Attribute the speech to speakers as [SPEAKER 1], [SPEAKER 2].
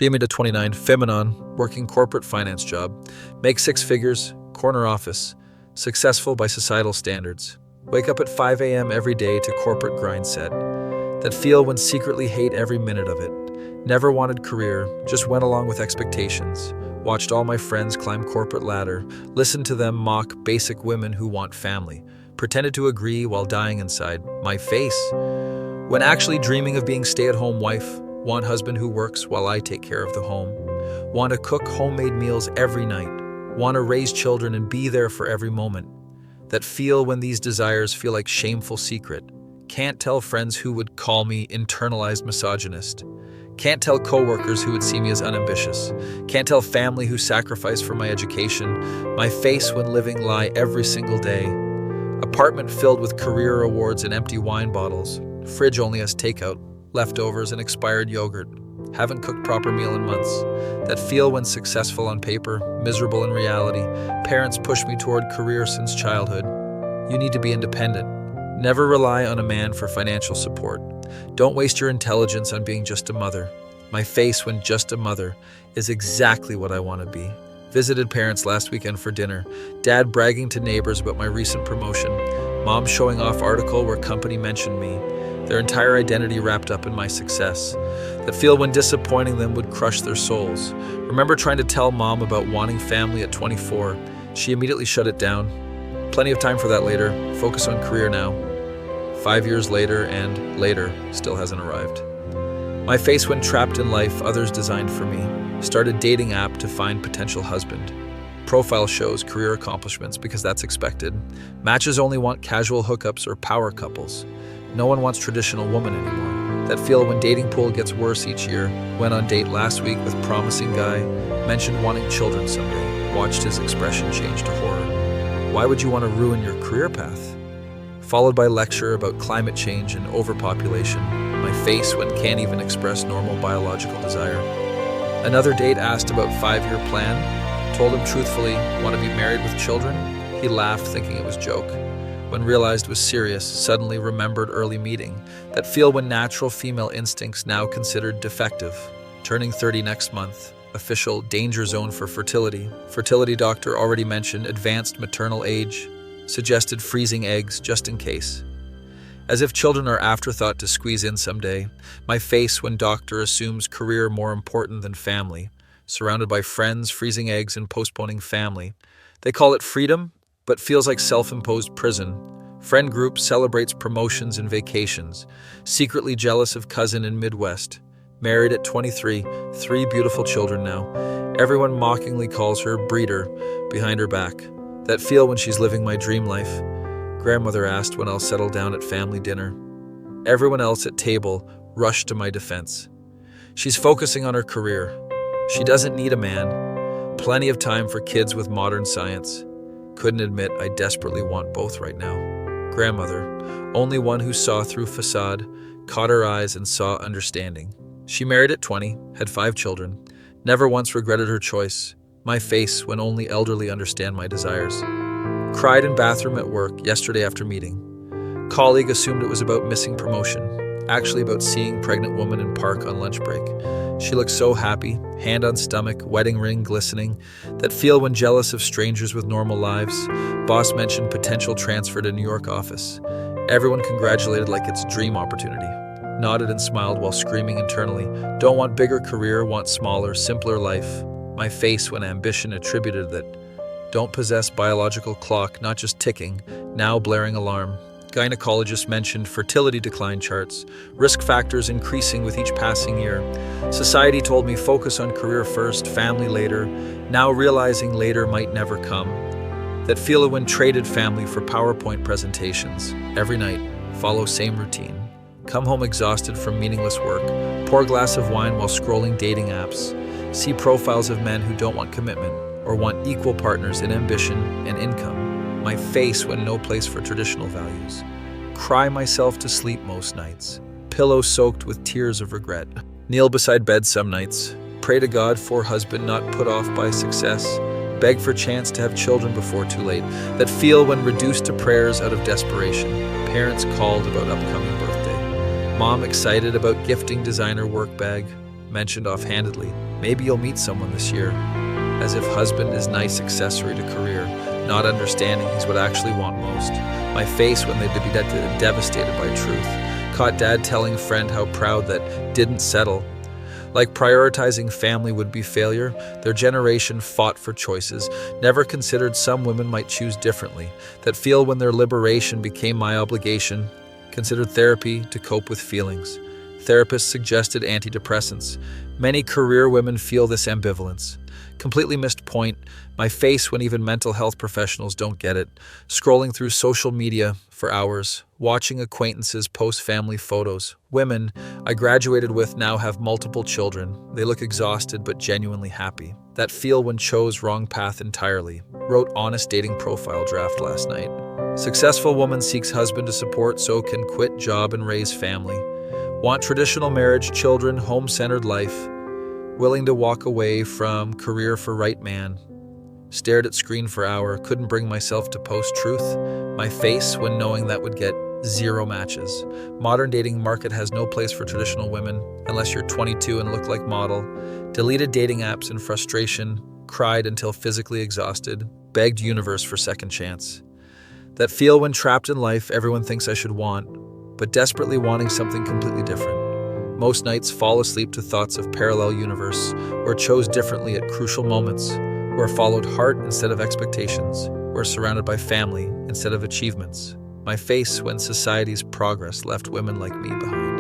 [SPEAKER 1] BME to 29, Femanon, working corporate finance job. Make six figures, corner office. Successful by societal standards. Wake up at 5 a.m. every day to corporate grind set. That feel when secretly hate every minute of it. Never wanted career, just went along with expectations. Watched all my friends climb corporate ladder. Listened to them mock basic women who want family. Pretended to agree while dying inside. My face. When actually dreaming of being stay-at-home wife. Want husband who works while I take care of the home. Want to cook homemade meals every night. Want to raise children and be there for every moment. That feel when these desires feel like shameful secret. Can't tell friends who would call me internalized misogynist. Can't tell coworkers who would see me as unambitious. Can't tell family who sacrificed for my education. My face when living lie every single day. Apartment filled with career awards and empty wine bottles. Fridge only has takeout, leftovers and expired yogurt. Haven't cooked proper meal in months. That feel when successful on paper, miserable in reality. Parents push me toward career since childhood. You need to be independent. Never rely on a man for financial support. Don't waste your intelligence on being just a mother. My face when just a mother is exactly what I want to be. Visited parents last weekend for dinner. Dad bragging to neighbors about my recent promotion. Mom showing off article where company mentioned me. Their entire identity wrapped up in my success. That feel when disappointing them would crush their souls. Remember trying to tell mom about wanting family at 24. She immediately shut it down. Plenty of time for that later. Focus on career now. 5 years later and later still hasn't arrived. My face when trapped in life others designed for me. Started dating app to find potential husband. Profile shows career accomplishments because that's expected. Matches only want casual hookups or power couples. No one wants traditional woman anymore. That feel when dating pool gets worse each year. Went on date last week with promising guy. Mentioned wanting children someday. Watched his expression change to horror. Why would you want to ruin your career path? Followed by lecture about climate change and overpopulation. My face when can't even express normal biological desire. Another date asked about 5-year plan. Told him truthfully, want to be married with children? He laughed thinking it was joke. When realized was serious, suddenly remembered early meeting. That feel when natural female instincts now considered defective. Turning 30 next month. Official danger zone for fertility. Fertility doctor already mentioned advanced maternal age. Suggested freezing eggs just in case. As if children are afterthought to squeeze in someday. My face when doctor assumes career more important than family. Surrounded by friends, freezing eggs and postponing family. They call it freedom, but feels like self-imposed prison. Friend group celebrates promotions and vacations. Secretly jealous of cousin in Midwest. Married at 23, 3 beautiful children now. Everyone mockingly calls her breeder behind her back. That feel when she's living my dream life. Grandmother asked when I'll settle down at family dinner. Everyone else at table rushed to my defense. She's focusing on her career. She doesn't need a man. Plenty of time for kids with modern science. Couldn't admit I desperately want both right now. Grandmother, only one who saw through facade, caught her eyes and saw understanding. She married at 20, had 5 children. Never once regretted her choice. My face when only elderly understand my desires. Cried in bathroom at work yesterday after meeting. Colleague assumed it was about missing promotion. Actually about seeing pregnant woman in park on lunch break. She looked so happy, hand on stomach, wedding ring glistening. That feel when jealous of strangers with normal lives. Boss mentioned potential transfer to New York office. Everyone congratulated like it's dream opportunity. Nodded and smiled while screaming internally. Don't want bigger career, want smaller, simpler life. My face when ambition attributed that. Don't possess biological clock, not just ticking, now blaring alarm. Gynecologist mentioned fertility decline charts, risk factors increasing with each passing year. Society told me focus on career first, family later, now realizing later might never come. That feel when traded family for PowerPoint presentations. Every night, follow same routine. Come home exhausted from meaningless work, pour glass of wine while scrolling dating apps. See profiles of men who don't want commitment or want equal partners in ambition and income. My face when no place for traditional values. Cry myself to sleep most nights. Pillow soaked with tears of regret. Kneel beside bed some nights. Pray to God for husband not put off by success. Beg for chance to have children before too late. That feel when reduced to prayers out of desperation. Parents called about upcoming birthday. Mom excited about gifting designer work bag. mentioned offhandedly, maybe you'll meet someone this year, as if husband is nice accessory to career, not understanding he's what I actually want most. My face when they'd be devastated by truth. Caught dad telling friend how proud that didn't settle. Like prioritizing family would be failure, their generation fought for choices, never considered some women might choose differently, that feel when their liberation became my obligation, considered therapy to cope with feelings. Therapists suggested antidepressants. Many career women feel this ambivalence. Completely missed point. My face when even mental health professionals don't get it. Scrolling through social media for hours. Watching acquaintances post family photos. Women I graduated with now have multiple children. They look exhausted but genuinely happy. That feel when chose wrong path entirely. Wrote honest dating profile draft last night. Successful woman seeks husband to support so can quit job and raise family. Want traditional marriage, children, home-centered life. Willing to walk away from career for right man. Stared at screen for hour, couldn't bring myself to post truth. My face when knowing that would get 0 matches. Modern dating market has no place for traditional women, unless you're 22 and look like model. Deleted dating apps in frustration, cried until physically exhausted, begged universe for second chance. That feel when trapped in life everyone thinks I should want, but desperately wanting something completely different. Most nights fall asleep to thoughts of parallel universe, or chose differently at crucial moments, or followed heart instead of expectations, or surrounded by family instead of achievements. My face when society's progress left women like me behind.